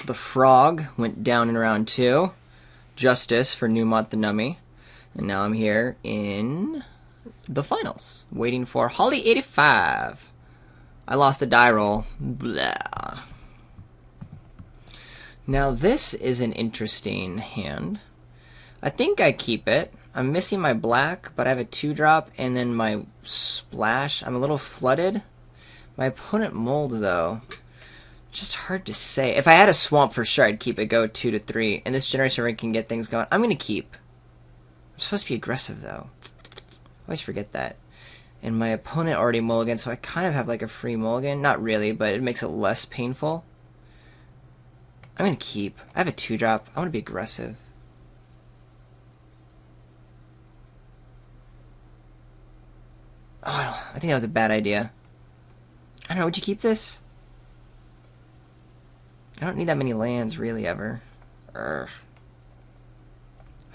The Frog went down in round 2. Justice for Numont the Nummy. And now I'm here in the finals, waiting for Holly 85. I lost the die roll. Blah. Now this is an interesting hand. I think I keep it. I'm missing my black, but I have a 2-drop, and then my splash. I'm a little flooded. My opponent mold, though. Just hard to say. If I had a swamp, for sure, I'd keep it, go 2 to 3. And this generation ring can get things going. I'm going to keep. I'm supposed to be aggressive, though. I always forget that. And my opponent already mulliganed, so I kind of have like a free mulligan. Not really, but it makes it less painful. I'm going to keep. I have a 2-drop. I want to be aggressive. Oh, I think that was a bad idea. I don't know, would you keep this? I don't need that many lands, really, ever. I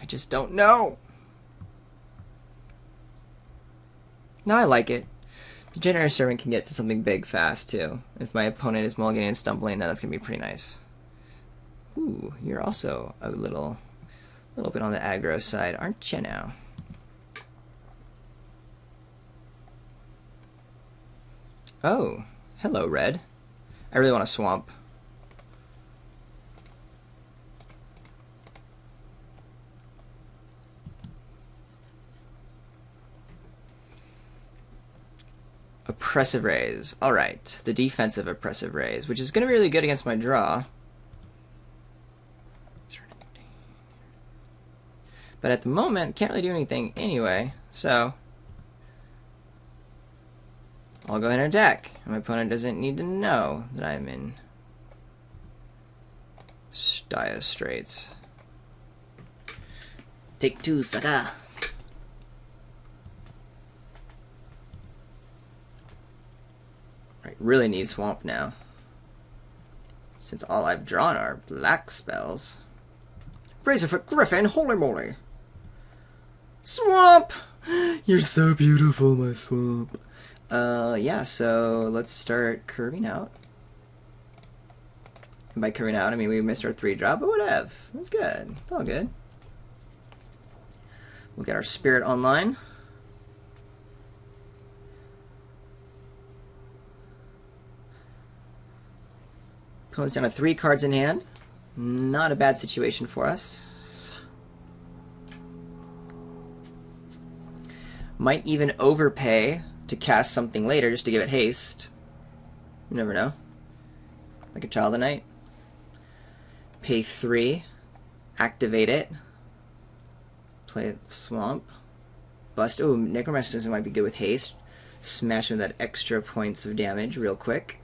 just don't know. No, I like it. The Generator Servant can get to something big fast, too. If my opponent is mulliganing and stumbling, then that's going to be pretty nice. Ooh, you're also a little bit on the aggro side, aren't you now? Oh, hello, Red. I really want a swamp. Oppressive Raise. Alright, the defensive Oppressive Raise, which is going to be really good against my draw. But at the moment, can't really do anything anyway, so I'll go ahead and attack. And my opponent doesn't need to know that I'm in dire straits. Take 2, sucker. Right, really need swamp now, since all I've drawn are black spells. Razorfoot Griffin, holy moly! Swamp! You're so beautiful, my swamp. Yeah, so let's start curving out. And by curving out, I mean we missed our 3-drop, but whatever. It's good. It's all good. We'll get our Spirit online. Opponent's down to 3 cards in hand. Not a bad situation for us. Might even overpay to cast something later just to give it haste. You never know. Like a Child of Night. Pay 3. Activate it. Play Swamp. Bust. Oh, Necromancer might be good with haste. Smash with that extra points of damage real quick.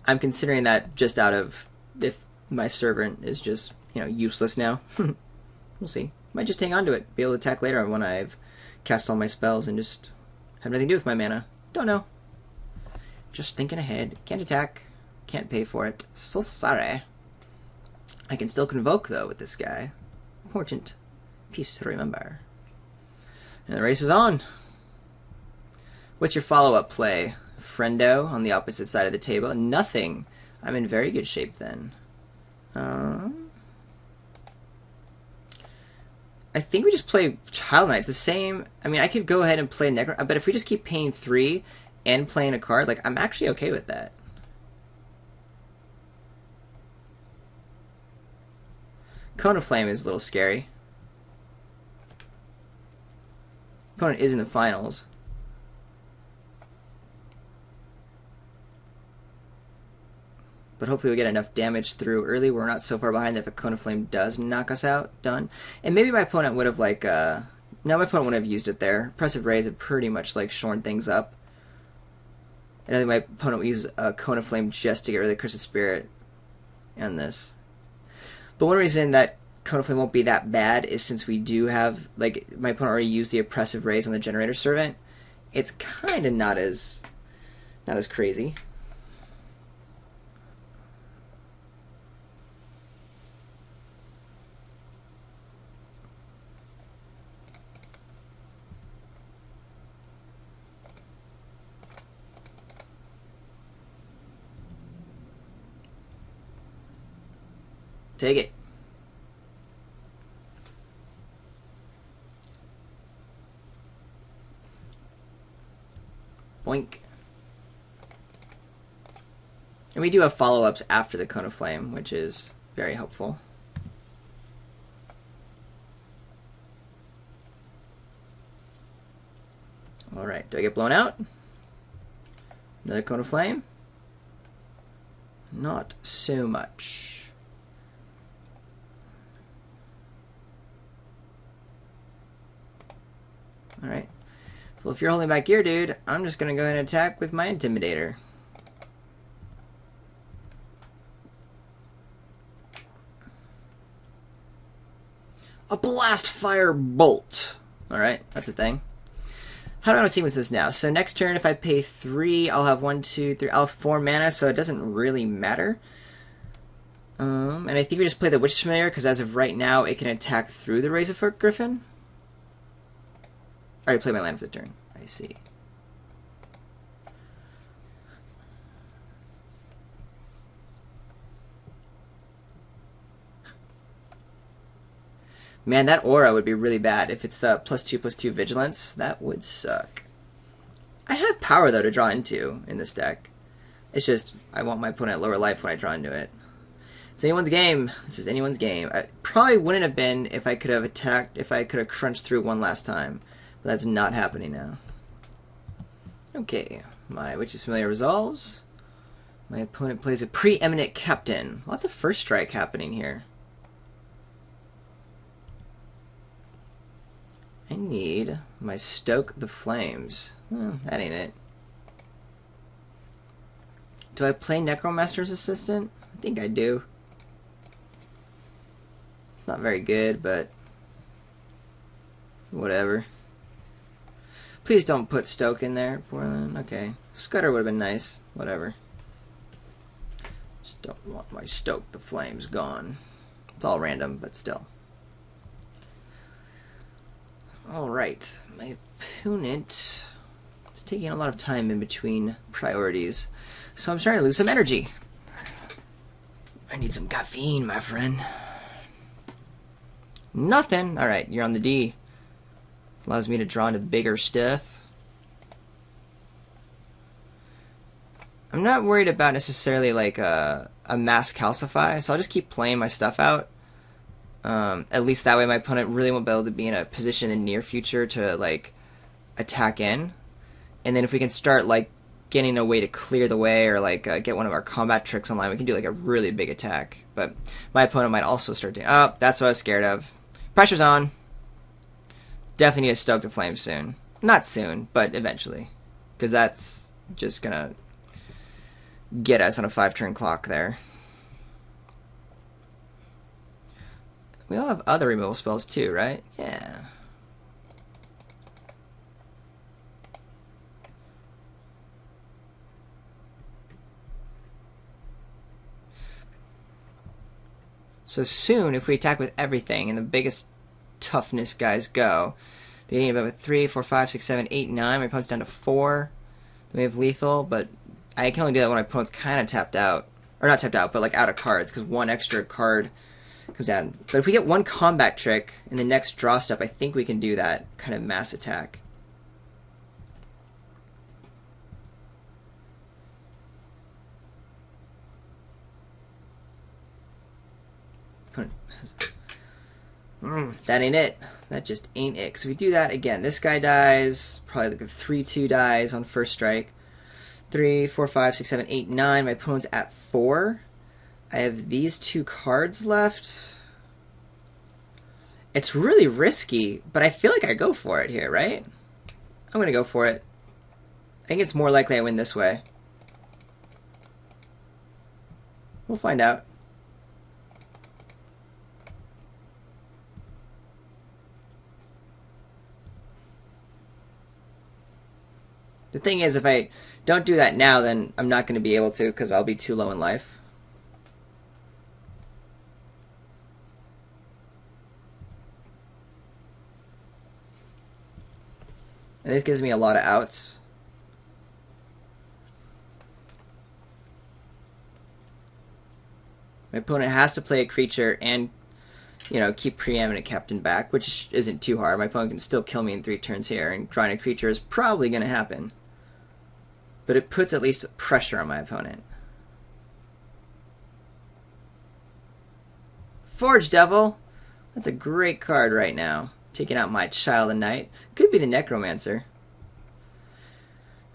I'm considering that just out of if my servant is just, useless now. We'll see. Might just hang on to it. Be able to attack later when I've cast all my spells and just have nothing to do with my mana. Don't know. Just thinking ahead. Can't attack. Can't pay for it. So sorry. I can still convoke, though, with this guy. Important piece to remember. And the race is on. What's your follow-up play? Friendo on the opposite side of the table. Nothing. I'm in very good shape then. I think we just play Child Knight. It's the same. I mean, I could go ahead and play Necro, but if we just keep paying 3 and playing a card, like, I'm actually okay with that. Cone of Flame is a little scary. Opponent is in the finals. But hopefully we'll get enough damage through early. We're not so far behind that if a Cone of Flame does knock us out, done. And maybe my opponent would have, no, my opponent wouldn't have used it there. Oppressive Raise had pretty much, shorn things up. And I think my opponent would use a Cone of Flame just to get rid of the Curse of Spirit and this. But one reason that Cone of Flame won't be that bad is since we do have, my opponent already used the Oppressive Raise on the Generator Servant. It's kind of not as crazy. Take it. Boink. And we do have follow-ups after the Cone of Flame, which is very helpful. Alright, do I get blown out? Another Cone of Flame? Not so much. Alright. Well, if you're holding back gear, dude, I'm just going to go ahead and attack with my Intimidator. A Blast Fire Bolt. Alright, that's a thing. How do I want to sequence this now? So next turn, if I pay 3, I'll have 1, 2, 3, I'll have 4 mana, so it doesn't really matter. And I think we just play the Witch's Familiar, because as of right now, it can attack through the Razorfoot Griffin. I already played my land for the turn. I see. Man, that aura would be really bad. If it's the +2/+2 vigilance, that would suck. I have power, though, to draw into in this deck. It's just, I want my opponent at lower life when I draw into it. It's anyone's game. This is anyone's game. I probably wouldn't have been if I could have attacked, if I could have crunched through one last time. But that's not happening now. Okay, my Witch's Familiar resolves. My opponent plays a Preeminent Captain. Lots of first strike happening here. I need my Stoke the Flames. That ain't it. Do I play Necromancer's Assistant? I think I do. It's not very good, but whatever. Please don't put Stoke in there, Portland. Okay. Scudder would have been nice. Whatever. Just don't want my Stoke the Flames gone. It's all random, but still. Alright, my opponent is taking a lot of time in between priorities, so I'm starting to lose some energy. I need some caffeine, my friend. Nothing. Alright, you're on the D. Allows me to draw into bigger stuff. I'm not worried about necessarily like a mass calcify, so I'll just keep playing my stuff out. At least that way my opponent really won't be able to be in a position in the near future to, like, attack in. And then if we can start, like, getting a way to clear the way or, like, get one of our combat tricks online, we can do, like, a really big attack. But my opponent might also start doing... Oh, that's what I was scared of. Pressure's on. Definitely need to Stoke the Flames soon. Not soon, but eventually. Because that's just gonna get us on a 5-turn clock there. We all have other removal spells too, right? Yeah. So soon, if we attack with everything and the biggest toughness guys go, they need about 3, 4, 5, 6, 7, 8, 9. My opponent's down to 4. Then we have lethal, but I can only do that when my opponent's kind of tapped out. Or not tapped out, but like out of cards, because one extra card comes down. But if we get one combat trick in the next draw step, I think we can do that kind of mass attack. That ain't it. That just ain't it. So we do that again. This guy dies. Probably like a 3-2 dies on first strike. 3, 4, 5, 6, 7, 8, 9. My opponent's at 4. I have these 2 cards left. It's really risky, but I feel like I go for it here, right? I'm going to go for it. I think it's more likely I win this way. We'll find out. The thing is, if I don't do that now, then I'm not going to be able to because I'll be too low in life. And this gives me a lot of outs. My opponent has to play a creature and, you know, keep Preeminent Captain back, which isn't too hard. My opponent can still kill me in 3 turns here, and drawing a creature is probably going to happen. But it puts at least pressure on my opponent. Forge Devil! That's a great card right now. Taking out my Child of Night. Could be the Necromancer.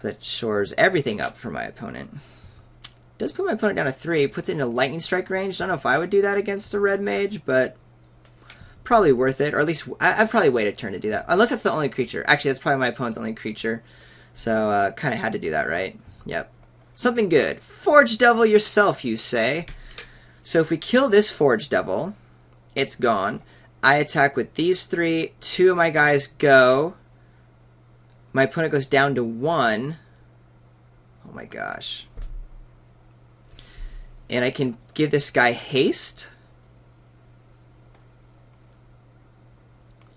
That shores everything up for my opponent. Does put my opponent down to 3. Puts it into Lightning Strike range. Don't know if I would do that against a red mage, but probably worth it. Or at least I'd probably wait a turn to do that. Unless that's the only creature. Actually, that's probably my opponent's only creature. So kind of had to do that, right? Yep. Something good. Forge Devil yourself, you say. So if we kill this Forge Devil, it's gone. I attack with these 3. 2 of my guys go. My opponent goes down to 1. Oh my gosh. And I can give this guy haste.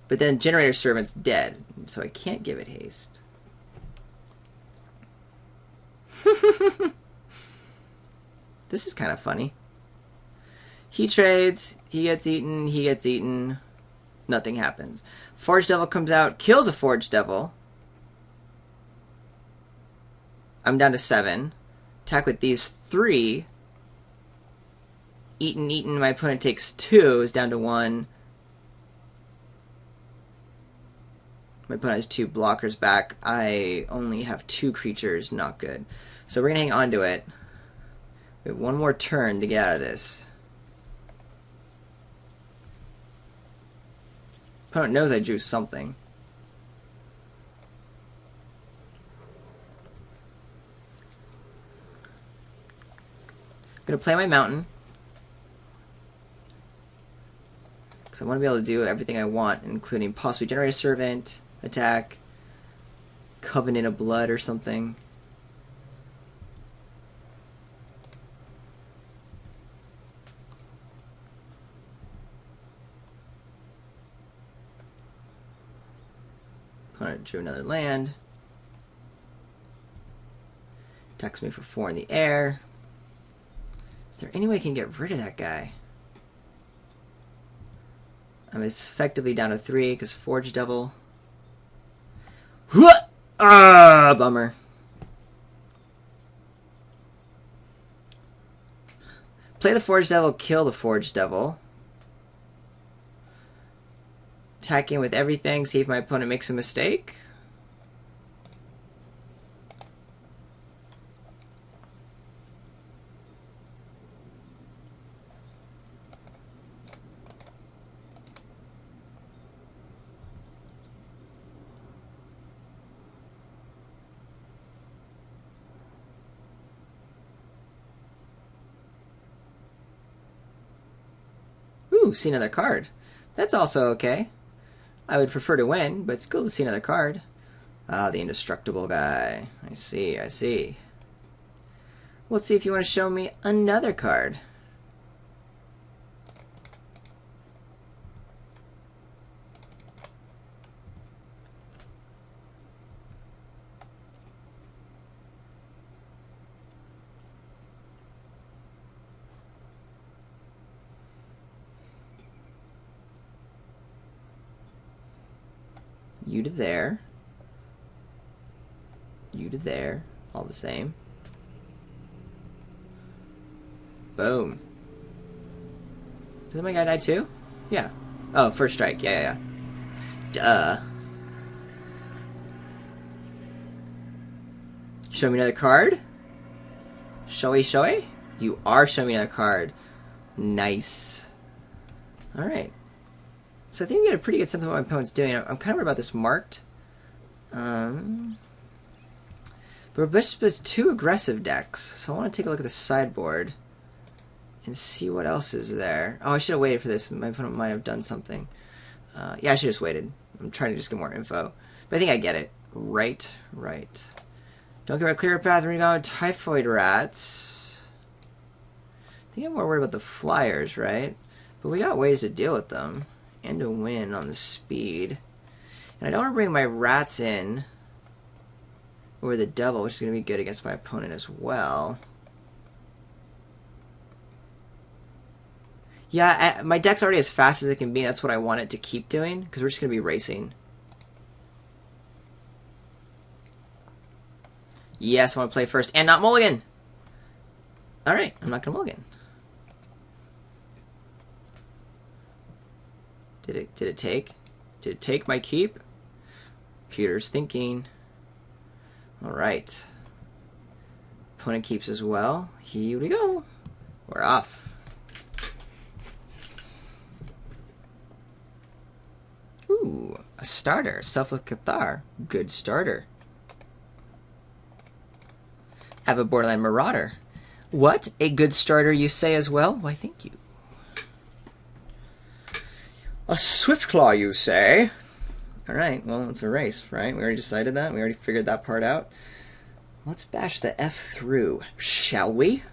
But then Generator Servant's dead, so I can't give it haste. This is kind of funny. He trades, he gets eaten, nothing happens. Forge Devil comes out, kills a Forge Devil. I'm down to 7. Attack with these 3. Eaten, my opponent takes 2, is down to 1. My opponent has 2 blockers back. I only have 2 creatures, not good. So we're going to hang on to it. We have 1 more turn to get out of this. Opponent knows I drew something. I'm going to play my mountain. Because I want to be able to do everything I want, including possibly Generator Servant, attack, Covenant of Blood or something. Opponent drew another land. Attacks me for 4 in the air. Is there any way I can get rid of that guy? I'm effectively down to 3 because Forge Devil. Ah, bummer. Play the Forge Devil, kill the Forge Devil. Attack in with everything, see if my opponent makes a mistake. Ooh, see another card. That's also okay. I would prefer to win, but it's cool to see another card. Ah, the indestructible guy. I see, I see. Let's see if you want to show me another card. You to there. You to there. All the same. Boom. Doesn't my guy die too? Yeah. Oh, first strike. Yeah. Duh. Show me another card? Showy? You are showing me another card. Nice. Alright. So I think we get a pretty good sense of what my opponent's doing. I'm kind of worried about this marked. But Bishop has 2 aggressive decks, so I want to take a look at the sideboard and see what else is there. Oh, I should have waited for this. My opponent might have done something. Yeah, I should have just waited. I'm trying to just get more info. But I think I get it. Right. Don't get a clear path when you go Typhoid Rats. I think I'm more worried about the flyers, right? But we got ways to deal with them. And to win on the speed. And I don't want to bring my rats in. Or the devil, which is going to be good against my opponent as well. Yeah, my deck's already as fast as it can be. That's what I want it to keep doing, because we're just going to be racing. Yes, I want to play first, and not mulligan! Alright, I'm not going to mulligan. Did it take? Did it take my keep? Computer's thinking. Alright. Opponent keeps as well. Here we go. We're off. Ooh, a starter. Selfless Cathar. Good starter. I have a Borderland Marauder. What? A good starter, you say as well? Why, thank you. A Swiftclaw, you say? Alright, well, it's a race, right? We already decided that. We already figured that part out. Let's bash the F through, shall we?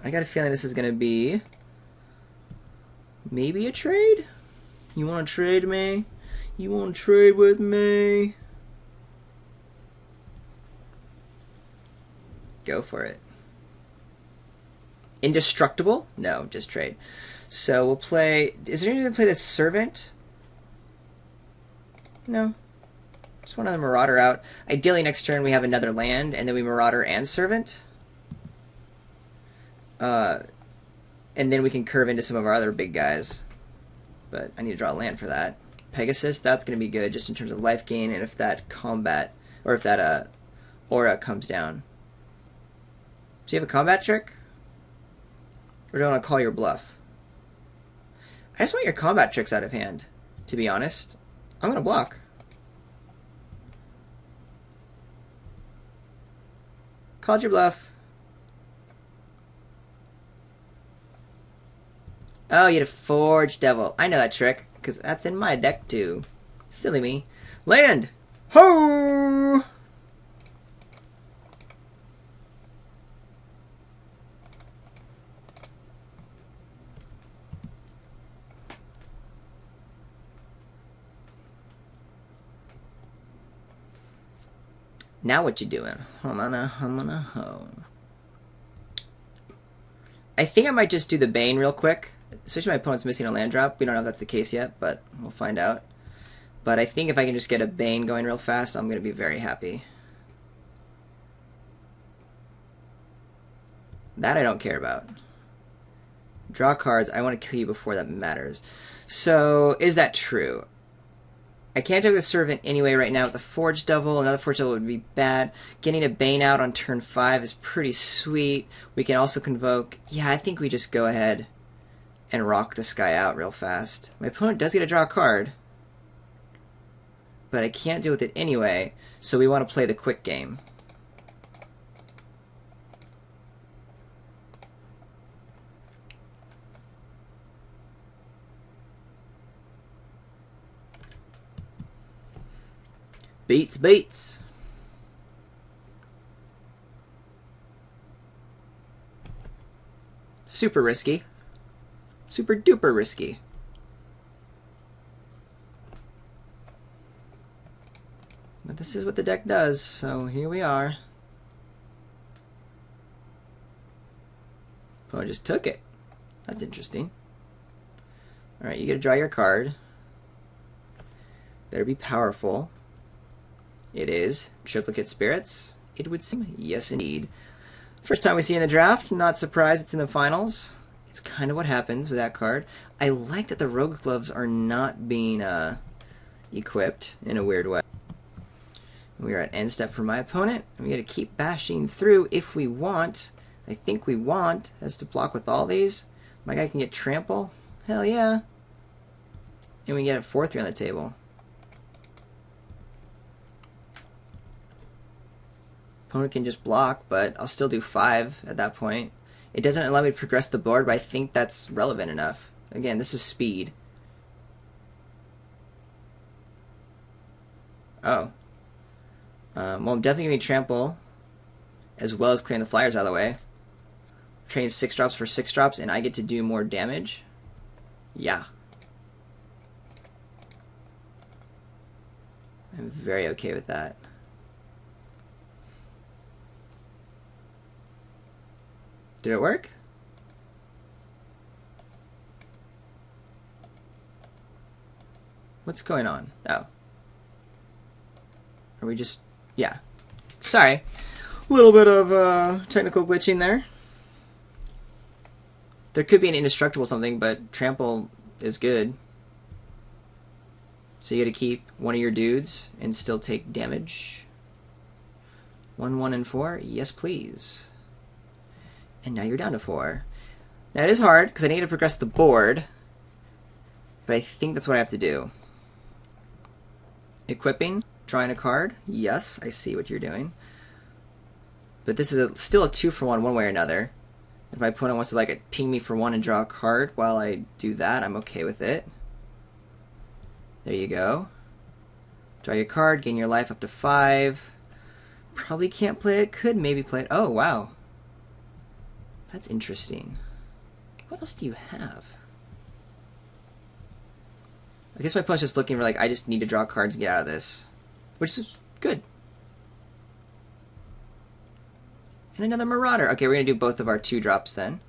I got a feeling this is going to be maybe a trade? You want to trade me? You want to trade with me? Go for it. Indestructible? No, just trade. So we'll play... Is there anyone to play the Servant? No. Just one other Marauder out. Ideally, next turn we have another land, and then we Marauder and Servant. And then we can curve into some of our other big guys. But I need to draw a land for that. Pegasus, that's going to be good, just in terms of life gain, and if that combat... Or if that aura comes down. Do you have a combat trick? Or do I want to call your bluff? I just want your combat tricks out of hand, to be honest. I'm going to block. Called your bluff. Oh, you had a Forge Devil. I know that trick, because that's in my deck too. Silly me. Land! Ho! Now what you doing? Home. I think I might just do the Bane real quick. Especially my opponent's missing a land drop. We don't know if that's the case yet, but we'll find out. But I think if I can just get a Bane going real fast, I'm going to be very happy. That I don't care about. Draw cards. I want to kill you before that matters. So, is that true? I can't take the Servant anyway right now with the Forge Devil. Another Forge Devil would be bad. Getting a Bane out on turn 5 is pretty sweet. We can also convoke... Yeah, I think we just go ahead and rock this guy out real fast. My opponent does get to draw a card, but I can't deal with it anyway, so we want to play the quick game. Beats. Super risky. Super duper risky. But this is what the deck does, so here we are. Opponent just took it. That's interesting. Alright, you get to draw your card. Better be powerful. It is Triplicate Spirits. It would seem. Yes, indeed. First time we see it in the draft. Not surprised it's in the finals. It's kind of what happens with that card. I like that the Rogue Gloves are not being equipped in a weird way. We are at end step for my opponent. We got to keep bashing through if we want. I think we want as to block with all these. My guy can get trample. Hell yeah. And we get a 4/3 on the table. Opponent can just block, but I'll still do 5 at that point. It doesn't allow me to progress the board, but I think that's relevant enough. Again, this is speed. Oh. Well, I'm definitely going to trample, as well as clearing the flyers out of the way. Train 6 drops for 6 drops, and I get to do more damage. Yeah. I'm very okay with that. Did it work? What's going on? Oh. Are we just... Yeah. Sorry. A little bit of technical glitching there. There could be an indestructible something, but trample is good. So you gotta keep one of your dudes and still take damage. 1, 1, and 4? Yes, please. And now you're down to 4. Now it is hard, because I need to progress the board. But I think that's what I have to do. Equipping. Drawing a card. Yes, I see what you're doing. But this is still a 2-for-1 one way or another. If my opponent wants to like ping me for 1 and draw a card while I do that, I'm okay with it. There you go. Draw your card, gain your life up to 5. Probably can't play it. Could maybe play it. Oh, wow. That's interesting. What else do you have? I guess my opponent's just looking for like, I just need to draw cards and get out of this. Which is good. And another Marauder. Okay, we're going to do both of our 2-drops then.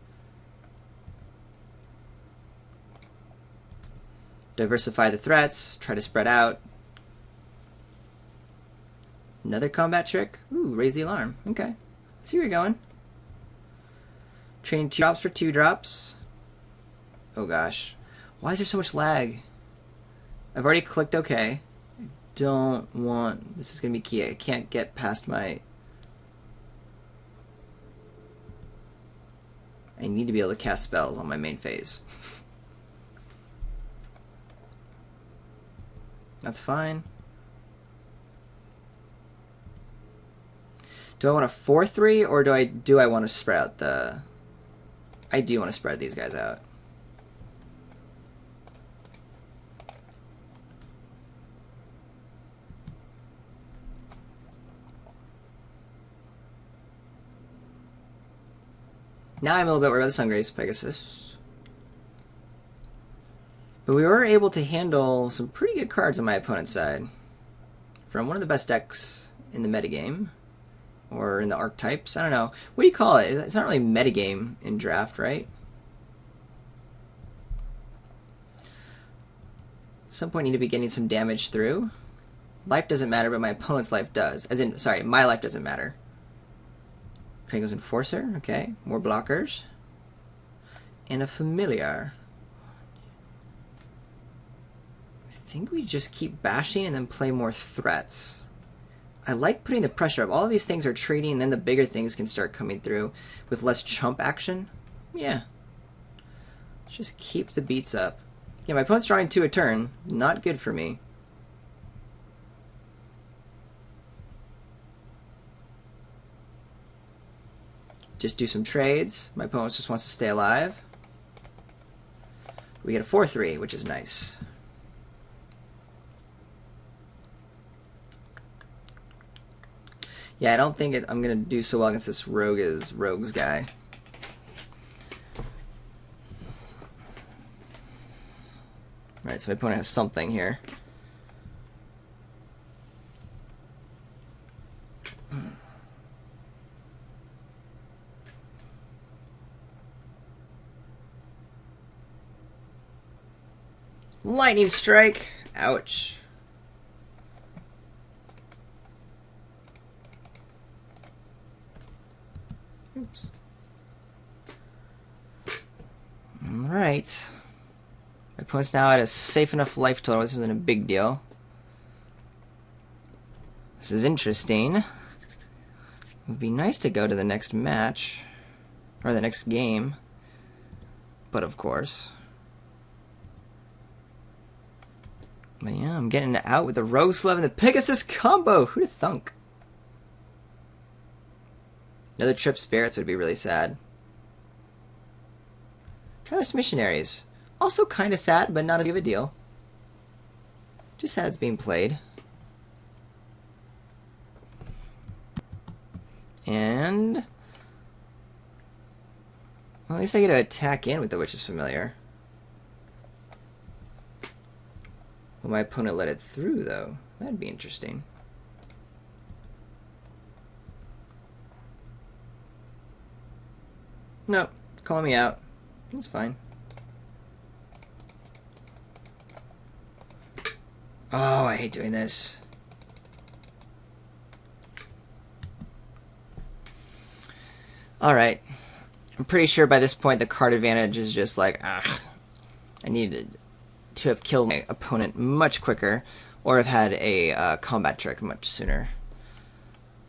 Diversify the threats. Try to spread out. Another combat trick. Ooh, raise the alarm. Okay. I see where you're going. Train 2 drops for 2 drops. Oh gosh. Why is there so much lag? I've already clicked OK. I don't want... This is going to be key. I can't get past my... I need to be able to cast spells on my main phase. That's fine. Do I want a 4-3 or do I want to spread out the... I do want to spread these guys out. Now I'm a little bit worried about the Sungrace Pegasus. But we were able to handle some pretty good cards on my opponent's side. From one of the best decks in the metagame. Or in the archetypes. I don't know. What do you call it? It's not really metagame in draft, right? At some point I need to be getting some damage through. Life doesn't matter, but my opponent's life does. As in, sorry, my life doesn't matter. Kragen's Enforcer, okay. More blockers. And a Familiar. I think we just keep bashing and then play more threats. I like putting the pressure up. All of these things are trading, and then the bigger things can start coming through with less chump action. Yeah. Let's just keep the beats up. Yeah, my opponent's drawing 2 a turn. Not good for me. Just do some trades. My opponent just wants to stay alive. We get a 4-3, which is nice. Yeah, I don't think I'm going to do so well against this Rogues guy. Alright, so my opponent has something here. Lightning Strike! Ouch. Oops. Alright. My opponent's now at a safe enough life total. This isn't a big deal. This is interesting. It would be nice to go to the next match. Or the next game. But of course. But yeah, I'm getting out with the Rogueslav and the Pegasus combo. Who'd have thunk? Another Trip Spirits would be really sad. Tireless Missionaries. Also kind of sad, but not as big of a deal. Just sad it's being played. And... well, at least I get to attack in with the Witch's Familiar. Will my opponent let it through, though? That'd be interesting. No, calling me out. It's fine. Oh, I hate doing this. Alright. I'm pretty sure by this point the card advantage is just like, ugh. I needed to have killed my opponent much quicker, or have had a combat trick much sooner.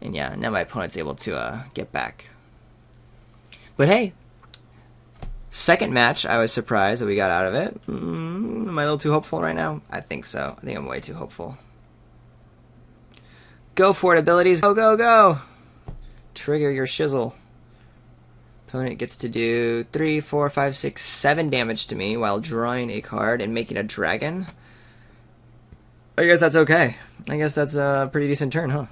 And yeah, now my opponent's able to get back. But hey, second match, I was surprised that we got out of it. Am I a little too hopeful right now? I think so. I think I'm way too hopeful. Go for it, abilities. Go, go, go! Trigger your shizzle. Opponent gets to do 3, 4, 5, 6, 7 damage to me while drawing a card and making a dragon. I guess that's okay. I guess that's a pretty decent turn, huh?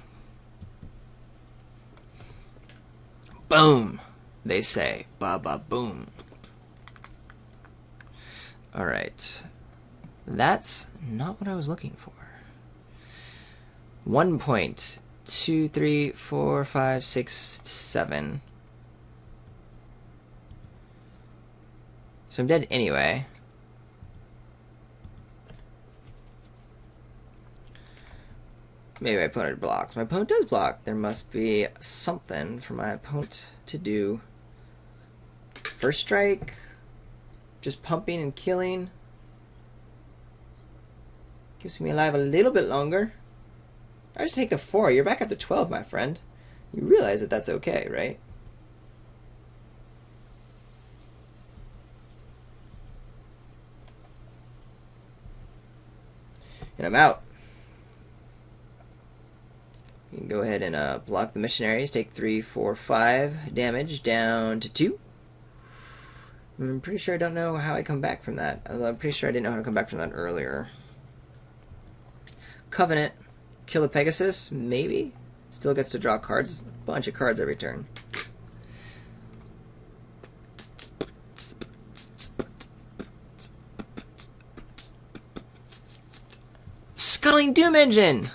Boom, they say. Ba-ba-boom. Alright. That's not what I was looking for. 1 point. 2, 3, 4, 5, 6, 7. So I'm dead anyway. Maybe my opponent blocks. My opponent does block. There must be something for my opponent to do. First strike. Just pumping and killing. Keeps me alive a little bit longer. I just take the 4. You're back up to 12, my friend. You realize that that's okay, right? And I'm out. You can go ahead and block the missionaries. Take 3, 4, 5 damage down to 2. I'm pretty sure I don't know how I come back from that. Although I'm pretty sure I didn't know how to come back from that earlier. Covenant. Kill a Pegasus? Maybe? Still gets to draw cards. A bunch of cards every turn. Scuttling Doom Engine!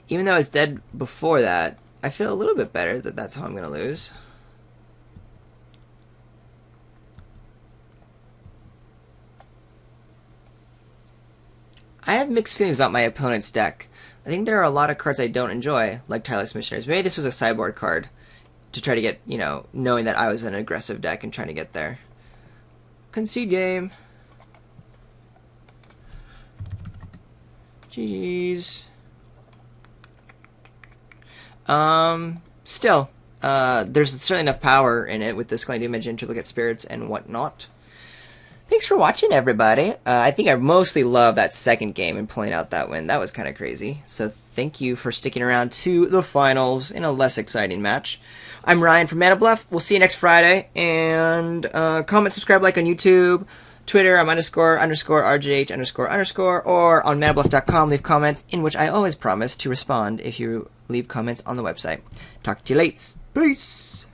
Even though I was dead before that, I feel a little bit better that that's how I'm going to lose. I have mixed feelings about my opponent's deck. I think there are a lot of cards I don't enjoy, like Tireless Missionaries. Maybe this was a sideboard card to try to get, you know, knowing that I was an aggressive deck and trying to get there. Concede game. GG's. Still, there's certainly enough power in it with the Scuttling Doom Engine, Triplicate Spirits, and whatnot. Thanks for watching, everybody. I think I mostly love that second game and pulling out that win. That was kind of crazy. So thank you for sticking around to the finals in a less exciting match. I'm Ryan from Mana Bluff. We'll see you next Friday. And comment, subscribe, like on YouTube, Twitter. I'm __RJH___ or on manabluff.com. Leave comments, in which I always promise to respond if you leave comments on the website. Talk to you later. Peace.